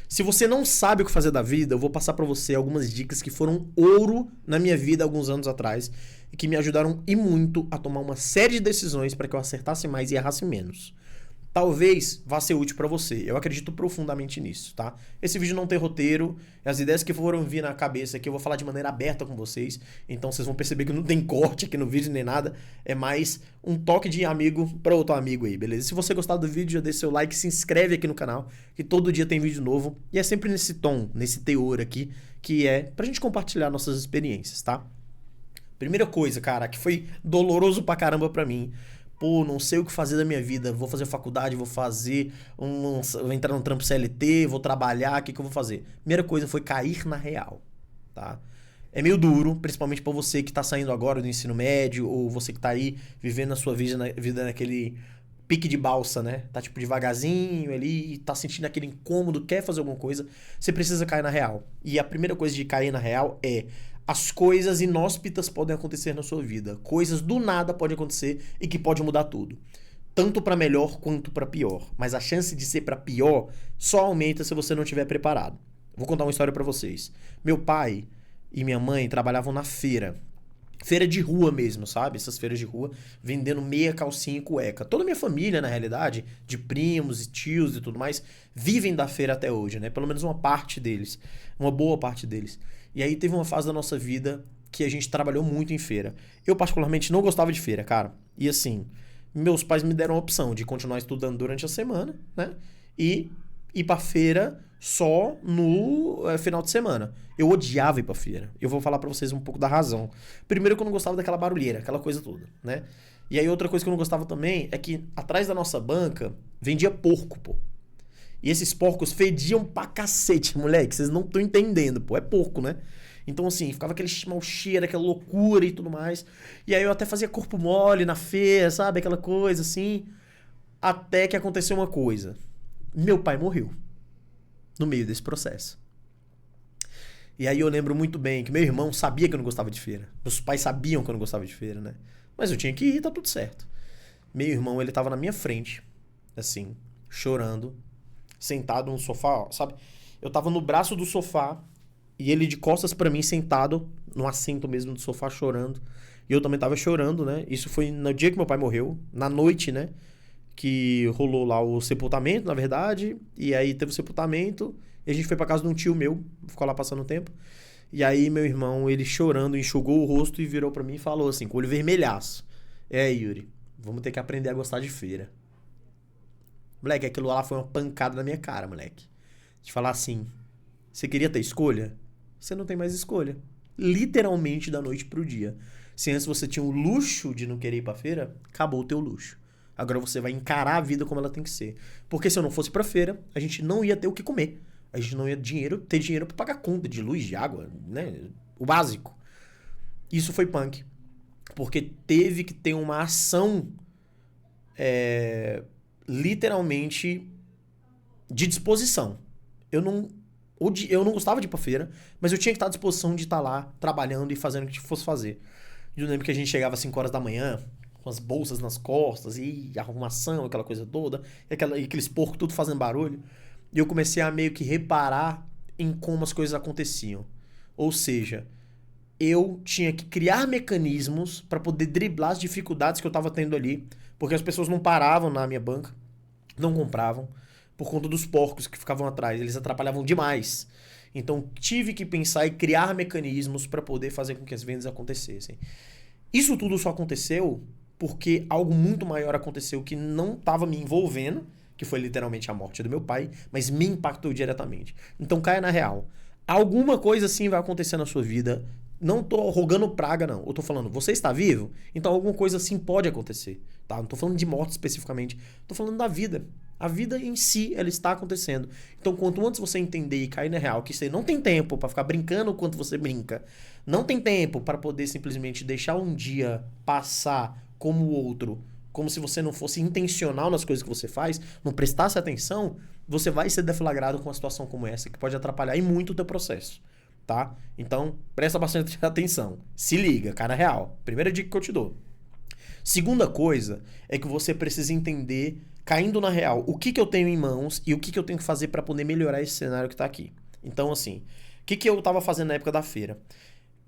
Se você não sabe o que fazer da vida, eu vou passar pra você algumas dicas que foram ouro na minha vida alguns anos atrás e que me ajudaram e muito a tomar uma série de decisões para que eu acertasse mais e errasse menos. Talvez vá ser útil pra você. Eu acredito profundamente nisso, tá? Esse vídeo não tem roteiro, as ideias que foram vir na cabeça aqui eu vou falar de maneira aberta com vocês, então vocês vão perceber que não tem corte aqui no vídeo nem nada, é mais um toque de amigo pra outro amigo aí, beleza? Se você gostar do vídeo, já deixa seu like, se inscreve aqui no canal, que todo dia tem vídeo novo, e é sempre nesse tom, nesse teor aqui, que é pra gente compartilhar nossas experiências, tá? Primeira coisa, cara, que foi doloroso pra caramba pra mim. Pô, não sei o que fazer da minha vida. Vou fazer faculdade, vou entrar no trampo CLT, vou trabalhar, o que eu vou fazer? Primeira coisa foi cair na real, tá? É meio duro, principalmente pra você que tá saindo agora do ensino médio, ou você que tá aí vivendo a sua vida naquele pique de balsa, né? Tá tipo devagarzinho ali, tá sentindo aquele incômodo, quer fazer alguma coisa, você precisa cair na real. E a primeira coisa de cair na real é: as coisas inóspitas podem acontecer na sua vida. Coisas do nada podem acontecer e que pode mudar tudo. Tanto pra melhor quanto pra pior. Mas a chance de ser pra pior só aumenta se você não estiver preparado. Vou contar uma história pra vocês. Meu pai e minha mãe trabalhavam na feira. Feira de rua mesmo, sabe? Essas feiras de rua, vendendo meia calcinha e cueca. Toda a minha família, na realidade, de primos e tios e tudo mais, vivem da feira até hoje, né? Pelo menos uma parte deles. Uma boa parte deles. E aí teve uma fase da nossa vida que a gente trabalhou muito em feira. Eu, particularmente, não gostava de feira, cara. E assim, meus pais me deram a opção de continuar estudando durante a semana, né? E ir pra feira só no final de semana. Eu odiava ir pra feira. Eu vou falar pra vocês um pouco da razão. Primeiro que eu não gostava daquela barulheira, aquela coisa toda, né? E aí outra coisa que eu não gostava também é que atrás da nossa banca vendia porco, pô. E esses porcos fediam pra cacete, moleque. Vocês não estão entendendo, pô. É porco, né? Então, assim, ficava aquele mau cheiro, aquela loucura e tudo mais. E aí eu até fazia corpo mole na feira, sabe? Aquela coisa, assim. Até que aconteceu uma coisa. Meu pai morreu no meio desse processo. E aí eu lembro muito bem que meu irmão sabia que eu não gostava de feira. Meus pais sabiam que eu não gostava de feira, né? Mas eu tinha que ir, tá tudo certo. Meu irmão, ele tava na minha frente, assim, chorando, sentado no sofá, ó, sabe? Eu tava no braço do sofá e ele de costas pra mim, sentado no assento mesmo do sofá, chorando. E eu também tava chorando, né? Isso foi no dia que meu pai morreu, na noite, né? Que rolou lá o sepultamento, na verdade. E aí teve o sepultamento e a gente foi pra casa de um tio meu, ficou lá passando o tempo. E aí meu irmão, ele chorando, enxugou o rosto e virou pra mim e falou assim, com o olho vermelhaço: "É, Yuri, vamos ter que aprender a gostar de feira." Moleque, aquilo lá foi uma pancada na minha cara, moleque. De falar assim, você queria ter escolha? Você não tem mais escolha. Literalmente da noite pro dia. Se antes você tinha o luxo de não querer ir pra feira, acabou o teu luxo. Agora você vai encarar a vida como ela tem que ser. Porque se eu não fosse pra feira, a gente não ia ter o que comer. A gente não ia ter dinheiro pra pagar conta de luz, de água, né? O básico. Isso foi punk. Porque teve que ter uma ação literalmente de disposição. Eu não gostava de ir pra feira, mas eu tinha que estar à disposição de estar lá, trabalhando e fazendo o que fosse fazer. Eu lembro que a gente chegava às 5 horas da manhã, com as bolsas nas costas, e arrumação, aquela coisa toda, e aqueles porcos tudo fazendo barulho. E eu comecei a meio que reparar em como as coisas aconteciam. Ou seja, eu tinha que criar mecanismos para poder driblar as dificuldades que eu estava tendo ali, porque as pessoas não paravam na minha banca, não compravam, por conta dos porcos que ficavam atrás, eles atrapalhavam demais. Então tive que pensar e criar mecanismos para poder fazer com que as vendas acontecessem. Isso tudo só aconteceu porque algo muito maior aconteceu que não estava me envolvendo, que foi literalmente a morte do meu pai, mas me impactou diretamente. Então caia na real. Alguma coisa assim vai acontecer na sua vida. Não tô rogando praga, não. Eu tô falando, você está vivo? Então alguma coisa assim pode acontecer, tá? Não tô falando de morte especificamente. Tô falando da vida. A vida em si, ela está acontecendo. Então, quanto antes você entender e cair na real que você não tem tempo para ficar brincando enquanto você brinca, não tem tempo para poder simplesmente deixar um dia passar como o outro, como se você não fosse intencional nas coisas que você faz, não prestasse atenção, você vai ser deflagrado com uma situação como essa, que pode atrapalhar e muito o teu processo, tá? Então, presta bastante atenção. Se liga, cara real. Primeira dica que eu te dou. Segunda coisa é que você precisa entender, caindo na real, o que eu tenho em mãos e o que eu tenho que fazer para poder melhorar esse cenário que tá aqui. Então, assim, o que eu tava fazendo na época da feira?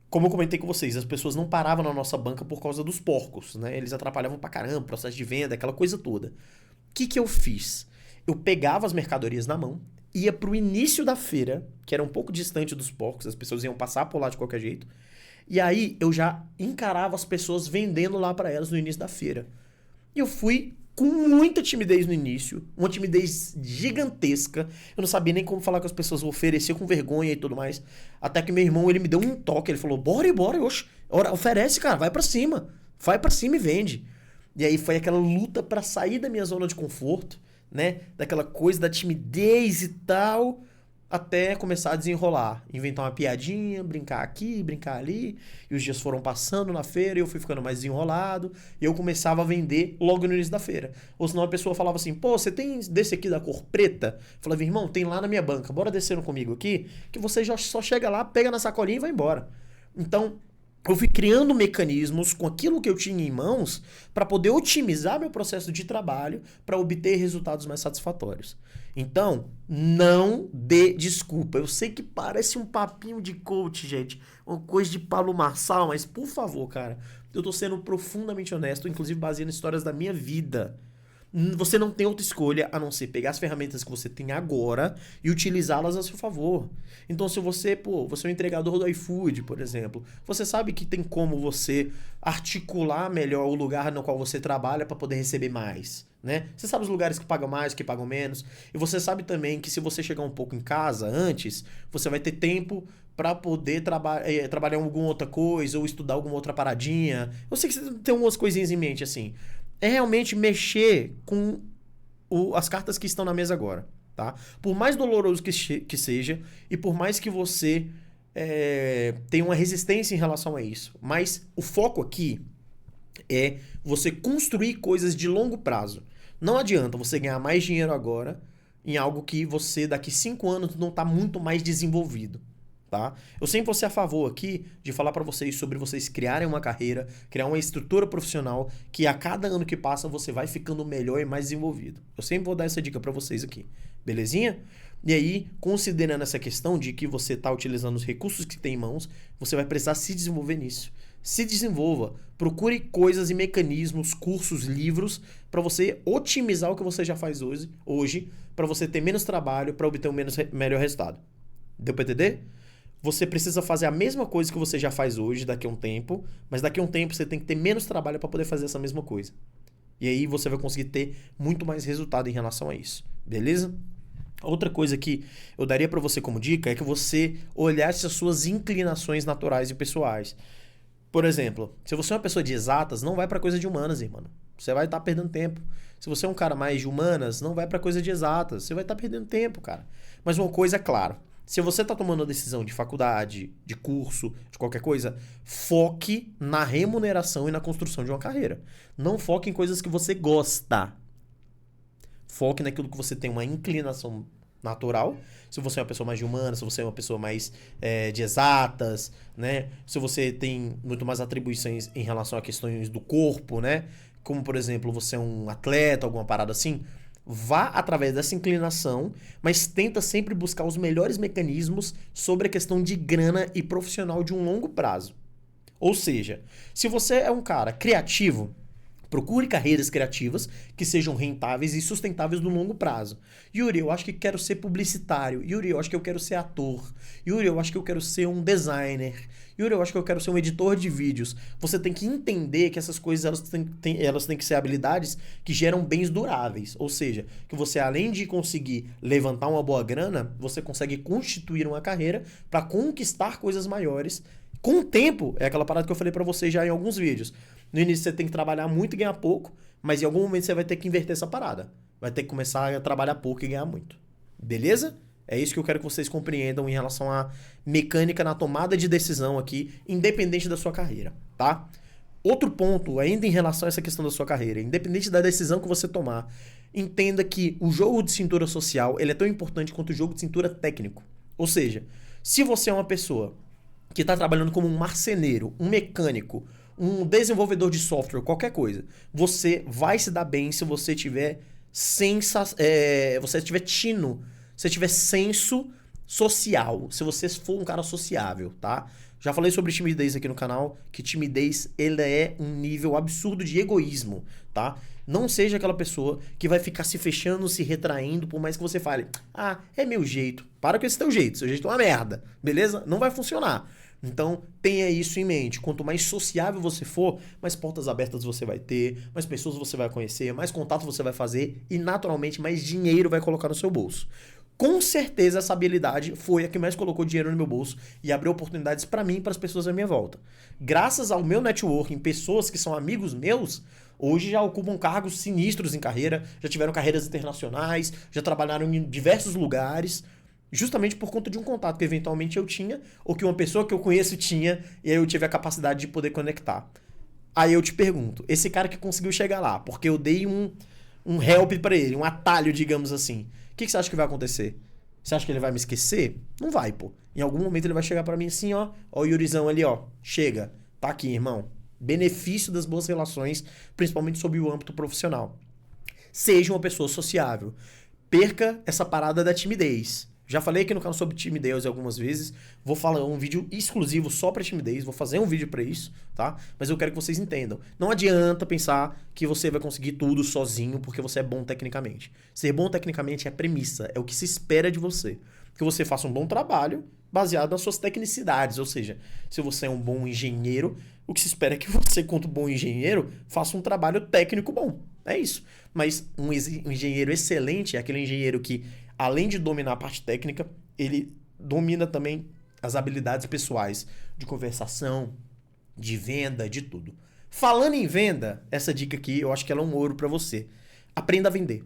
Como eu comentei com vocês, as pessoas não paravam na nossa banca por causa dos porcos, né? Eles atrapalhavam pra caramba, processo de venda, aquela coisa toda. O que eu fiz? Eu pegava as mercadorias na mão, ia pro início da feira, que era um pouco distante dos porcos, as pessoas iam passar por lá de qualquer jeito, e aí eu já encarava as pessoas vendendo lá pra elas no início da feira. E eu fui com muita timidez no início, uma timidez gigantesca. Eu não sabia nem como falar com as pessoas, oferecia com vergonha e tudo mais. Até que meu irmão, ele me deu um toque, ele falou, bora, oxe, oferece, cara, vai pra cima e vende. E aí foi aquela luta pra sair da minha zona de conforto, né? Daquela coisa da timidez e tal, até começar a desenrolar, inventar uma piadinha, brincar aqui, brincar ali, e os dias foram passando na feira, e eu fui ficando mais desenrolado, e eu começava a vender logo no início da feira. Ou senão a pessoa falava assim, pô, você tem desse aqui da cor preta? Eu falava, irmão, tem lá na minha banca, bora descendo comigo aqui, que você já só chega lá, pega na sacolinha e vai embora. Então, eu fui criando mecanismos com aquilo que eu tinha em mãos para poder otimizar meu processo de trabalho para obter resultados mais satisfatórios. Então, não dê desculpa. Eu sei que parece um papinho de coach, gente, uma coisa de Pablo Marçal, mas por favor, cara, eu tô sendo profundamente honesto, inclusive baseado em histórias da minha vida. Você não tem outra escolha a não ser pegar as ferramentas que você tem agora e utilizá-las a seu favor. Então, se você, você é um entregador do iFood, por exemplo, você sabe que tem como você articular melhor o lugar no qual você trabalha para poder receber mais, né? Você sabe os lugares que pagam mais, que pagam menos, e você sabe também que se você chegar um pouco em casa antes, você vai ter tempo para poder trabalhar em alguma outra coisa ou estudar alguma outra paradinha. Eu sei que você tem umas coisinhas em mente assim. É realmente mexer com as cartas que estão na mesa agora, tá? Por mais doloroso que seja e por mais que você tenha uma resistência em relação a isso, mas o foco aqui é você construir coisas de longo prazo. Não adianta você ganhar mais dinheiro agora em algo que você daqui 5 anos não está muito mais desenvolvido. Tá? Eu sempre vou ser a favor aqui de falar para vocês sobre vocês criarem uma carreira, criar uma estrutura profissional que a cada ano que passa você vai ficando melhor e mais desenvolvido. Eu sempre vou dar essa dica para vocês aqui, belezinha? E aí, considerando essa questão de que você está utilizando os recursos que tem em mãos, você vai precisar se desenvolver nisso. Se desenvolva, procure coisas e mecanismos, cursos, livros para você otimizar o que você já faz hoje para você ter menos trabalho, para obter um melhor resultado. Deu para entender? Você precisa fazer a mesma coisa que você já faz hoje, daqui a um tempo, mas daqui a um tempo você tem que ter menos trabalho para poder fazer essa mesma coisa. E aí você vai conseguir ter muito mais resultado em relação a isso, beleza? Outra coisa que eu daria para você como dica é que você olhasse as suas inclinações naturais e pessoais. Por exemplo, se você é uma pessoa de exatas, não vai para coisa de humanas, irmão. Você vai estar perdendo tempo. Se você é um cara mais de humanas, não vai para coisa de exatas. Você vai estar perdendo tempo, cara. Mas uma coisa é clara. Se você está tomando uma decisão de faculdade, de curso, de qualquer coisa, foque na remuneração e na construção de uma carreira. Não foque em coisas que você gosta. Foque naquilo que você tem uma inclinação natural. Se você é uma pessoa mais de humana, se você é uma pessoa mais de exatas, né? Se você tem muito mais atribuições em relação a questões do corpo, né? Como, por exemplo, você é um atleta, alguma parada assim. Vá através dessa inclinação, mas tenta sempre buscar os melhores mecanismos sobre a questão de grana e profissional de um longo prazo. Ou seja, se você é um cara criativo, procure carreiras criativas que sejam rentáveis e sustentáveis no longo prazo. Yuri, eu acho que quero ser publicitário. Yuri, eu acho que eu quero ser ator. Yuri, eu acho que eu quero ser um designer. Yuri, eu acho que eu quero ser um editor de vídeos. Você tem que entender que essas coisas elas têm que ser habilidades que geram bens duráveis. Ou seja, que você além de conseguir levantar uma boa grana, você consegue constituir uma carreira para conquistar coisas maiores. Com o tempo, é aquela parada que eu falei para vocês já em alguns vídeos. No início você tem que trabalhar muito e ganhar pouco, mas em algum momento você vai ter que inverter essa parada. Vai ter que começar a trabalhar pouco e ganhar muito. Beleza? É isso que eu quero que vocês compreendam em relação à mecânica na tomada de decisão aqui, independente da sua carreira, tá? Outro ponto, ainda em relação a essa questão da sua carreira, independente da decisão que você tomar, entenda que o jogo de cintura social ele é tão importante quanto o jogo de cintura técnico. Ou seja, se você é uma pessoa que está trabalhando como um marceneiro, um mecânico, um desenvolvedor de software, qualquer coisa, você vai se dar bem se você tiver você tiver tino, se tiver senso social, se você for um cara sociável, tá? Já falei sobre timidez aqui no canal, que timidez, ele é um nível absurdo de egoísmo, tá? Não seja aquela pessoa que vai ficar se fechando, se retraindo, por mais que você fale, ah, é meu jeito. Para com esse teu jeito, seu jeito é uma merda, beleza? Não vai funcionar. Então, tenha isso em mente. Quanto mais sociável você for, mais portas abertas você vai ter, mais pessoas você vai conhecer, mais contato você vai fazer e, naturalmente, mais dinheiro vai colocar no seu bolso. Com certeza, essa habilidade foi a que mais colocou dinheiro no meu bolso e abriu oportunidades para mim e para as pessoas à minha volta. Graças ao meu networking, pessoas que são amigos meus, hoje já ocupam cargos sinistros em carreira, já tiveram carreiras internacionais, já trabalharam em diversos lugares, justamente por conta de um contato que eventualmente eu tinha, ou que uma pessoa que eu conheço tinha, e aí eu tive a capacidade de poder conectar. Aí eu te pergunto, esse cara que conseguiu chegar lá, porque eu dei um help pra ele, um atalho, digamos assim, o que você acha que vai acontecer? Você acha que ele vai me esquecer? Não vai, pô. Em algum momento ele vai chegar pra mim assim, ó o Yurizão ali, ó, chega, tá aqui, irmão. Benefício das boas relações, principalmente sob o âmbito profissional. Seja uma pessoa sociável. Perca essa parada da timidez. Já falei aqui no canal sobre timidez algumas vezes. Vou falar um vídeo exclusivo só pra timidez. Vou fazer um vídeo pra isso, tá? Mas eu quero que vocês entendam. Não adianta pensar que você vai conseguir tudo sozinho porque você é bom tecnicamente. Ser bom tecnicamente é a premissa, é o que se espera de você. Que você faça um bom trabalho baseado nas suas tecnicidades. Ou seja, se você é um bom engenheiro, o que se espera é que você, quanto bom engenheiro, faça um trabalho técnico bom. É isso. Mas um engenheiro excelente é aquele engenheiro que, além de dominar a parte técnica, ele domina também as habilidades pessoais de conversação, de venda, de tudo. Falando em venda, essa dica aqui, eu acho que ela é um ouro pra você. Aprenda a vender.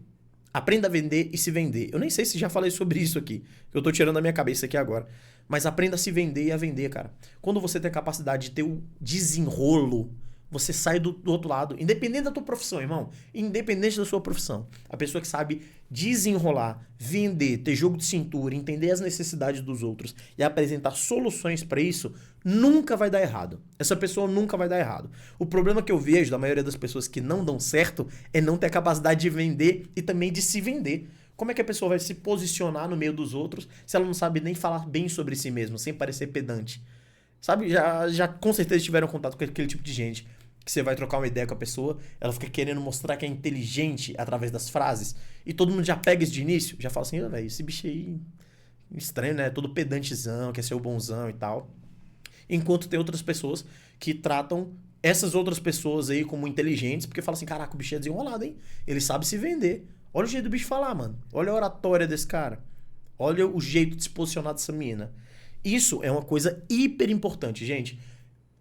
Aprenda a vender e se vender. Eu nem sei se já falei sobre isso aqui, que eu tô tirando da minha cabeça aqui agora. Mas aprenda a se vender e a vender, cara. Quando você tem a capacidade de ter o desenrolo, você sai do outro lado. Independente da tua profissão, irmão. Independente da sua profissão. A pessoa que sabe desenrolar, vender, ter jogo de cintura, entender as necessidades dos outros e apresentar soluções para isso, nunca vai dar errado. Essa pessoa nunca vai dar errado. O problema que eu vejo da maioria das pessoas que não dão certo é não ter a capacidade de vender e também de se vender. Como é que a pessoa vai se posicionar no meio dos outros se ela não sabe nem falar bem sobre si mesma, sem parecer pedante? Sabe, já com certeza tiveram contato com aquele tipo de gente que você vai trocar uma ideia com a pessoa, ela fica querendo mostrar que é inteligente através das frases, e todo mundo já pega isso de início, já fala assim, velho, esse bicho aí estranho, né? Todo pedantezão, quer ser o bonzão e tal. Enquanto tem outras pessoas que tratam essas outras pessoas aí como inteligentes, porque fala assim, caraca, o bicho é desenrolado, hein? Ele sabe se vender. Olha o jeito do bicho falar, mano. Olha a oratória desse cara. Olha o jeito de se posicionar dessa mina. Isso é uma coisa hiper importante, gente.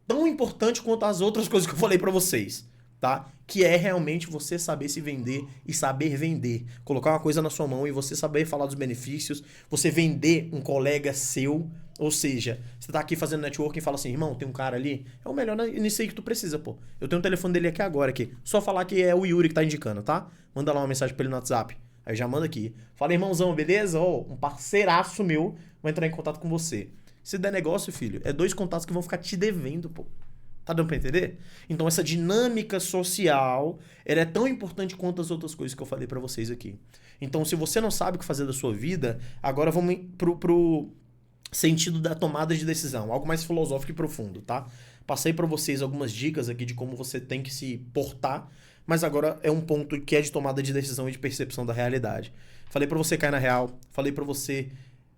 Tão importante quanto as outras coisas que eu falei pra vocês, tá? Que é realmente você saber se vender e saber vender. Colocar uma coisa na sua mão e você saber falar dos benefícios, você vender um colega seu, ou seja, você tá aqui fazendo networking e fala assim, irmão, tem um cara ali, é o melhor nisso aí que tu precisa, pô. Eu tenho o telefone dele aqui agora, aqui. Só falar que é o Yuri que tá indicando, tá? Manda lá uma mensagem pra ele no WhatsApp. Aí já manda aqui. Fala, irmãozão, beleza? Ó, um parceiraço meu vai entrar em contato com você. Se der negócio, filho, é 2 contatos que vão ficar te devendo, pô. Tá dando pra entender? Então essa dinâmica social, ela é tão importante quanto as outras coisas que eu falei pra vocês aqui. Então se você não sabe o que fazer da sua vida, agora vamos pro sentido da tomada de decisão, algo mais filosófico e profundo, tá? Passei pra vocês algumas dicas aqui de como você tem que se portar, mas agora é um ponto que é de tomada de decisão e de percepção da realidade. Falei pra você cair na real, falei pra você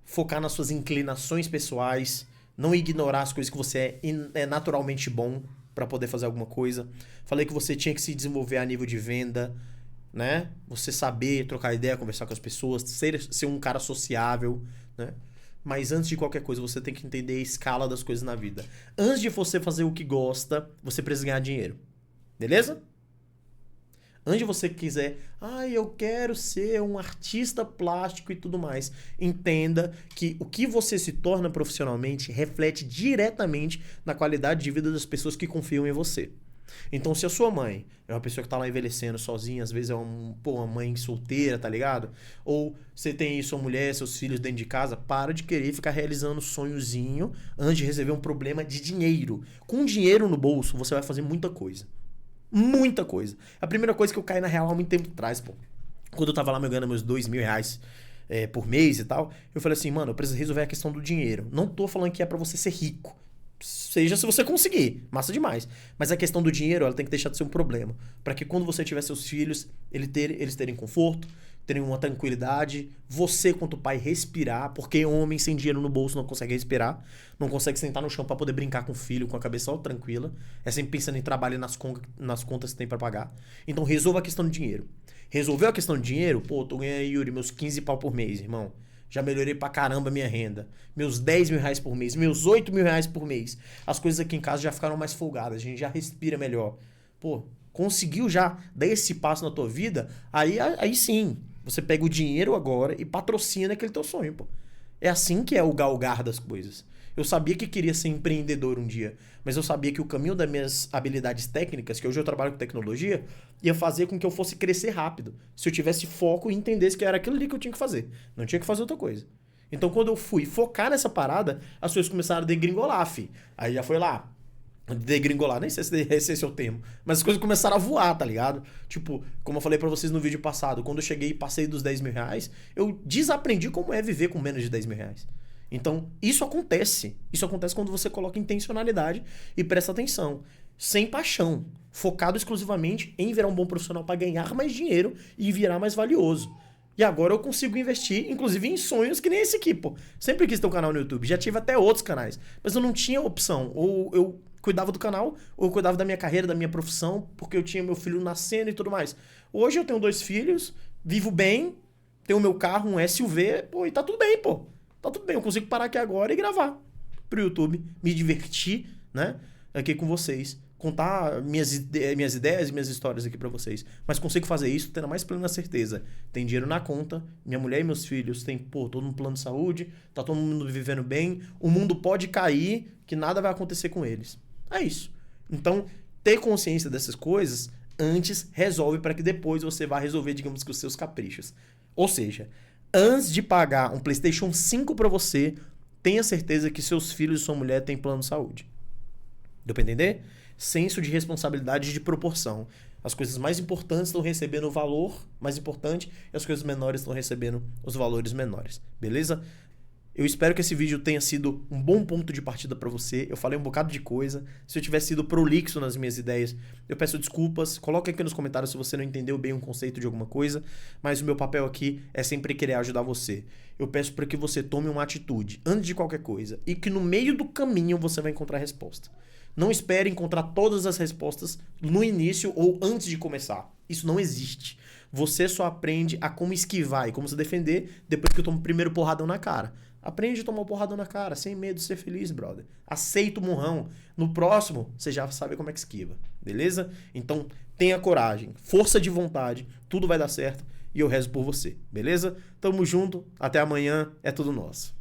focar nas suas inclinações pessoais, não ignorar as coisas que você é naturalmente bom para poder fazer alguma coisa. Falei que você tinha que se desenvolver a nível de venda, né? Você saber trocar ideia, conversar com as pessoas, ser um cara sociável, né? Mas antes de qualquer coisa, você tem que entender a escala das coisas na vida. Antes de você fazer o que gosta, você precisa ganhar dinheiro. Beleza? Antes de você quiser, eu quero ser um artista plástico e tudo mais, entenda que o que você se torna profissionalmente reflete diretamente na qualidade de vida das pessoas que confiam em você. Então, se a sua mãe é uma pessoa que tá lá envelhecendo sozinha, às vezes é uma mãe solteira, tá ligado? Ou você tem sua mulher, seus filhos dentro de casa, para de querer ficar realizando sonhozinho antes de receber um problema de dinheiro. Com dinheiro no bolso, você vai fazer muita coisa. Muita coisa. A primeira coisa que eu caí na real há muito tempo atrás, pô. Quando eu tava lá me ganhando meus R$ 2.000 por mês e tal, eu falei assim, mano, eu preciso resolver a questão do dinheiro. Não tô falando que é pra você ser rico. Seja se você conseguir, massa demais. Mas a questão do dinheiro, ela tem que deixar de ser um problema. Pra que quando você tiver seus filhos, eles terem conforto, terem uma tranquilidade, você, quanto pai, respirar, porque homem sem dinheiro no bolso não consegue respirar, não consegue sentar no chão pra poder brincar com o filho, com a cabeça ó, tranquila, é sempre pensando em trabalho e nas contas que tem pra pagar. Então resolva a questão do dinheiro. Resolveu a questão do dinheiro? Pô, tô ganhando, Yuri, meus 15 pau por mês, irmão. Já melhorei pra caramba a minha renda. Meus R$ 10.000 por mês, meus R$ 8.000 por mês. As coisas aqui em casa já ficaram mais folgadas, a gente já respira melhor. Pô, conseguiu já dar esse passo na tua vida? Aí sim, você pega o dinheiro agora e patrocina aquele teu sonho, pô. É assim que é o galgar das coisas. Eu sabia que queria ser empreendedor um dia, mas eu sabia que o caminho das minhas habilidades técnicas, que hoje eu trabalho com tecnologia, ia fazer com que eu fosse crescer rápido. Se eu tivesse foco e entendesse que era aquilo ali que eu tinha que fazer. Não tinha que fazer outra coisa. Então, quando eu fui focar nessa parada, as coisas começaram a degringolar, fi. Aí já foi lá. Degringolar, nem sei se esse é o termo. Mas as coisas começaram a voar, tá ligado? Tipo, como eu falei pra vocês no vídeo passado, quando eu cheguei e passei dos R$ 10.000, eu desaprendi como é viver com menos de R$ 10.000. Então, isso acontece. Isso acontece quando você coloca intencionalidade e presta atenção. Sem paixão. Focado exclusivamente em virar um bom profissional para ganhar mais dinheiro e virar mais valioso. E agora eu consigo investir, inclusive, em sonhos que nem esse aqui, pô. Sempre quis ter um canal no YouTube. Já tive até outros canais. Mas eu não tinha opção. Ou eu cuidava do canal, ou eu cuidava da minha carreira, da minha profissão, porque eu tinha meu filho nascendo e tudo mais. Hoje eu tenho 2 filhos, vivo bem, tenho o meu carro, um SUV, pô, e tá tudo bem, pô. Tá tudo bem, eu consigo parar aqui agora e gravar pro YouTube, me divertir, né? Aqui com vocês. Contar minhas ideias e minhas histórias aqui pra vocês. Mas consigo fazer isso tendo a mais plena certeza. Tem dinheiro na conta, minha mulher e meus filhos têm, pô, todo um plano de saúde, tá todo mundo vivendo bem, o mundo pode cair, que nada vai acontecer com eles. É isso. Então, ter consciência dessas coisas antes resolve para que depois você vá resolver, digamos que, os seus caprichos. Ou seja, antes de pagar um PlayStation 5 para você, tenha certeza que seus filhos e sua mulher têm plano de saúde. Deu pra entender? Senso de responsabilidade e de proporção. As coisas mais importantes estão recebendo o valor mais importante e as coisas menores estão recebendo os valores menores. Beleza? Eu espero que esse vídeo tenha sido um bom ponto de partida para você. Eu falei um bocado de coisa. Se eu tiver sido prolixo nas minhas ideias, eu peço desculpas. Coloque aqui nos comentários se você não entendeu bem um conceito de alguma coisa. Mas o meu papel aqui é sempre querer ajudar você. Eu peço para que você tome uma atitude antes de qualquer coisa e que no meio do caminho você vai encontrar a resposta. Não espere encontrar todas as respostas no início ou antes de começar. Isso não existe. Você só aprende a como esquivar e como se defender depois que eu tomo o primeiro porradão na cara. Aprende a tomar um porradão na cara, sem medo de ser feliz, brother. Aceita o murrão. No próximo, você já sabe como é que esquiva, beleza? Então, tenha coragem, força de vontade, tudo vai dar certo e eu rezo por você, beleza? Tamo junto, até amanhã, é tudo nosso.